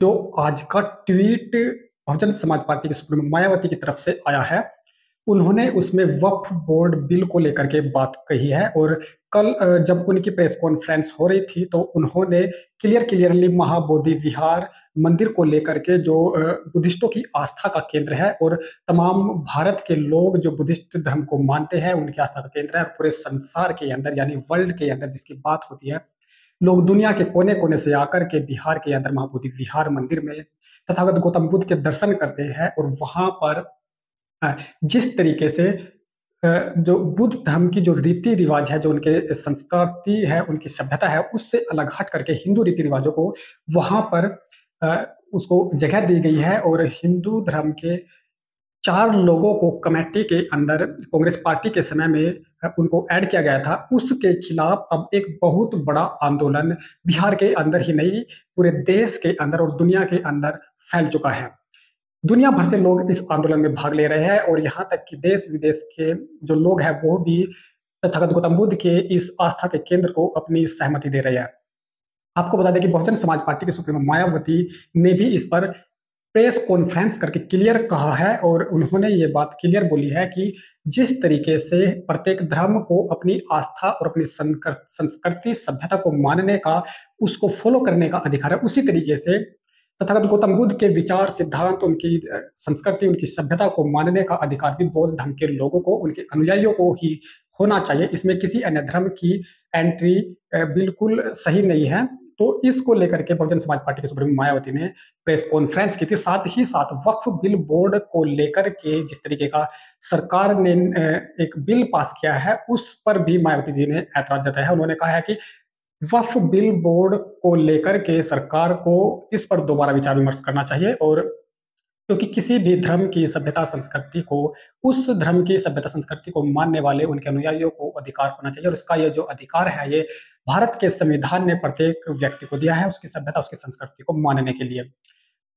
जो आज का ट्वीट बहुजन समाज पार्टी की सुप्रीमो मायावती की तरफ से आया है, उन्होंने उसमें वक्फ बोर्ड बिल को लेकर के बात कही है। और कल जब उनकी प्रेस कॉन्फ्रेंस हो रही थी तो उन्होंने क्लियरली महाबोधि विहार मंदिर को लेकर के जो बुद्धिस्टों की आस्था का केंद्र है और तमाम भारत के लोग जो बुद्धिस्ट धर्म को मानते हैं उनकी आस्था का केंद्र है, और पूरे संसार के अंदर यानी वर्ल्ड के अंदर जिसकी बात होती है, लोग दुनिया के कोने-कोने से आकर के बिहार के अंदर महाबोधि विहार मंदिर में तथागत गौतम बुद्ध के दर्शन करते हैं। और वहाँ पर जिस तरीके से जो बुद्ध धर्म की जो रीति-रिवाज है, जो उनके संस्कृति है, उनकी सभ्यता है, उससे अलग हट करके हिंदू रीति-रिवाजों को वहाँ पर उसको जगह दी गई है। और हिंदू धर्म के 4 लोगों को कमेटी के अंदर कांग्रेस पार्टी के समय में उनको ऐड किया गया था। उसके खिलाफ अब एक बहुत बड़ा आंदोलन बिहार के अंदर ही नहीं, पूरे देश के अंदर और दुनिया के अंदर फैल चुका है। दुनिया भर से लोग इस आंदोलन में भाग ले रहे हैं और यहाँ तक कि देश-विदेश के जो लोग हैं, वो भी तथागत गौतम बुद्ध के इस आस्था के केंद्र को अपनी सहमति दे रहे हैं। आपको बता दें कि बहुजन समाज पार्टी की सुप्रीमो मायावती ने भी इस पर प्रेस कॉन्फ्रेंस करके क्लियर कहा है, और उन्होंने ये बात क्लियर बोली है कि जिस तरीके से प्रत्येक धर्म को अपनी आस्था और अपनी संस्कृति सभ्यता को मानने का, उसको फॉलो करने का अधिकार है, उसी तरीके से तथागत गौतम बुद्ध के विचार सिद्धांत, उनकी संस्कृति, उनकी सभ्यता को मानने का अधिकार भी बौद्ध धर्म के लोगों को, उनके अनुयायियों को ही होना चाहिए। इसमें किसी अन्य धर्म की एंट्री बिल्कुल सही नहीं है। तो इसको लेकर के बहुजन समाज पार्टी के सुप्रीमो मायावती ने प्रेस कॉन्फ्रेंस की थी। साथ ही साथ वक्फ बिल बोर्ड को लेकर के जिस तरीके का सरकार ने एक बिल पास किया है, उस पर भी मायावती जी ने ऐतराज जताया है। उन्होंने कहा है कि वक्फ बिल बोर्ड को लेकर के सरकार को इस पर दोबारा विचार विमर्श करना चाहिए, और क्योंकि किसी भी धर्म की सभ्यता संस्कृति को, उस धर्म की सभ्यता संस्कृति को मानने वाले उनके अनुयायियों को अधिकार होना चाहिए, और इसका ये जो अधिकार है, ये भारत के संविधान ने प्रत्येक व्यक्ति को दिया है उसकी सभ्यता, उसकी संस्कृति को मानने के लिए।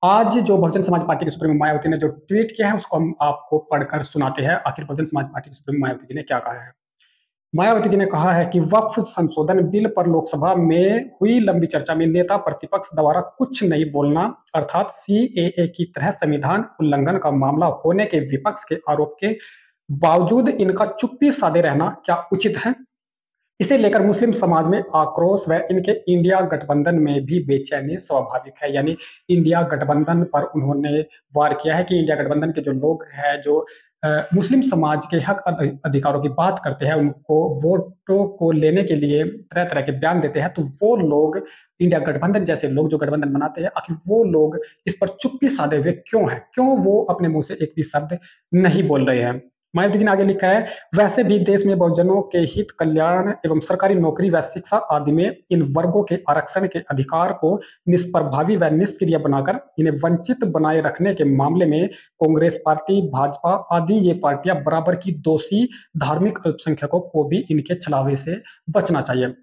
आज जो बहुजन समाज पार्टी की सुप्रीमो मायावती ने जो ट्वीट किया है, उसको हम आपको पढ़कर सुनाते हैं। आखिर बहुजन समाज पार्टी की सुप्रीमो मायावती जी ने क्या कहा है। मायावती जी ने कहा है कि वक्फ संशोधन बिल पर लोकसभा में हुई लंबी चर्चा में नेता प्रतिपक्ष द्वारा कुछ नहीं बोलना, अर्थात सीएए की तरह संविधान उल्लंघन का मामला होने के विपक्ष के आरोप के बावजूद इनका चुप्पी साधे रहना क्या उचित है। इसे लेकर मुस्लिम समाज में आक्रोश व इनके इंडिया गठबंधन में भी बेचैनी स्वाभाविक है। यानी इंडिया गठबंधन पर उन्होंने वार किया है कि इंडिया गठबंधन के जो लोग हैं, जो मुस्लिम समाज के हक अधिकारों की बात करते हैं, उनको वोटों को लेने के लिए तरह तरह के बयान देते हैं, तो वो लोग, इंडिया गठबंधन जैसे लोग जो गठबंधन बनाते हैं, आखिर वो लोग इस पर चुप्पी साधे हुए क्यों हैं, क्यों वो अपने मुंह से एक भी शब्द नहीं बोल रहे हैं। मायावती जी ने आगे लिखा है, वैसे भी देश में बहुजनों के हित, कल्याण एवं सरकारी नौकरी व शिक्षा आदि में इन वर्गों के आरक्षण के अधिकार को निष्प्रभावी व निष्क्रिय बनाकर इन्हें वंचित बनाए रखने के मामले में कांग्रेस पार्टी, भाजपा आदि ये पार्टियां बराबर की दोषी। धार्मिक अल्पसंख्यकों को भी इनके छलावे से बचना चाहिए।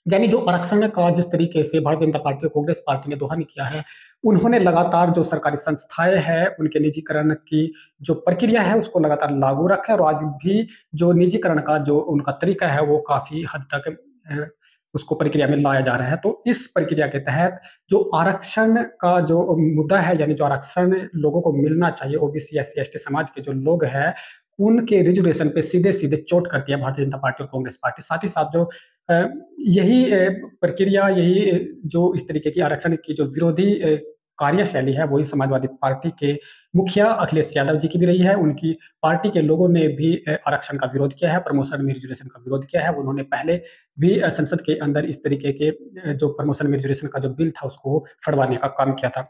यानी जो आरक्षण का जिस तरीके से भारतीय जनता पार्टी और कांग्रेस पार्टी ने दोहन किया है, उन्होंने लगातार जो सरकारी संस्थाएं हैं उनके निजीकरण की जो प्रक्रिया है उसको लगातार लागू रखा है, और आज भी जो निजीकरण का जो उनका तरीका है वो काफी हद तक उसको प्रक्रिया में लाया जा रहा है। तो इस प्रक्रिया के तहत जो आरक्षण का जो मुद्दा है, यानी जो आरक्षण लोगों को मिलना चाहिए, ओबीसी एससी एसटी समाज के जो लोग हैं, उनके रिजर्वेशन पे सीधे सीधे चोट करती है भारतीय जनता पार्टी और कांग्रेस पार्टी। साथ ही साथ जो यही प्रक्रिया, यही जो इस तरीके की आरक्षण की जो विरोधी कार्यशैली है, वही समाजवादी पार्टी के मुखिया अखिलेश यादव जी की भी रही है। उनकी पार्टी के लोगों ने भी आरक्षण का विरोध किया है, प्रमोशन में रिजर्वेशन का विरोध किया है। उन्होंने पहले भी संसद के अंदर इस तरीके के जो प्रमोशन में रिजर्वेशन का जो बिल था उसको फड़वाने का काम किया था।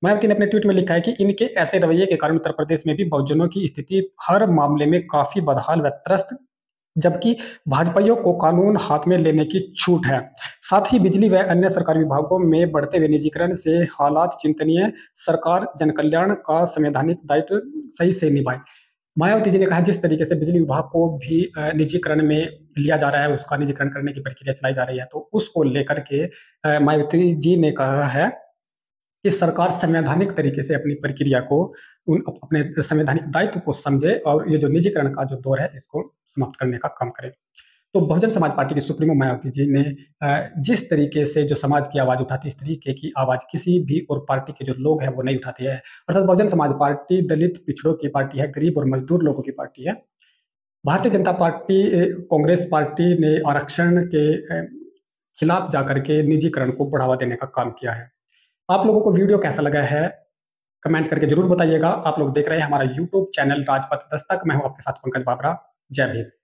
मायावती ने अपने ट्वीट में लिखा है कि इनके ऐसे रवैये के कारण उत्तर प्रदेश में भी बहुजनों की स्थिति हर मामले में काफी बदहाल व त्रस्त, जबकि भाजपाइयों को कानून हाथ में लेने की छूट है। साथ ही बिजली व अन्य सरकारी विभागों में बढ़ते हुए निजीकरण से हालात चिंतनीय, सरकार जनकल्याण का संवैधानिक दायित्व सही से निभाए। मायावती जी ने कहा, जिस तरीके से बिजली विभाग को भी निजीकरण में लिया जा रहा है, उसका निजीकरण करने की प्रक्रिया चलाई जा रही है, तो उसको लेकर के मायावती जी ने कहा है कि सरकार संवैधानिक तरीके से अपनी प्रक्रिया को, अपने संवैधानिक दायित्व को समझे और ये जो निजीकरण का जो दौर है इसको समाप्त करने का काम करे। तो बहुजन समाज पार्टी की सुप्रीमो मायावती जी ने जिस तरीके से जो समाज की आवाज़ उठाती है, इस तरीके की आवाज़ किसी भी और पार्टी के जो लोग हैं वो नहीं उठाते हैं। अर्थात बहुजन समाज पार्टी दलित पिछड़ों की पार्टी है, गरीब और मजदूर लोगों की पार्टी है। भारतीय जनता पार्टी कांग्रेस पार्टी ने आरक्षण के खिलाफ जाकर के निजीकरण को बढ़ावा देने का काम किया है। आप लोगों को वीडियो कैसा लगा है, कमेंट करके ज़रूर बताइएगा। आप लोग देख रहे हैं हमारा यूट्यूब चैनल राजपथ दस्तक। मैं हूँ आपके साथ पंकज बाबरा। जय भीम।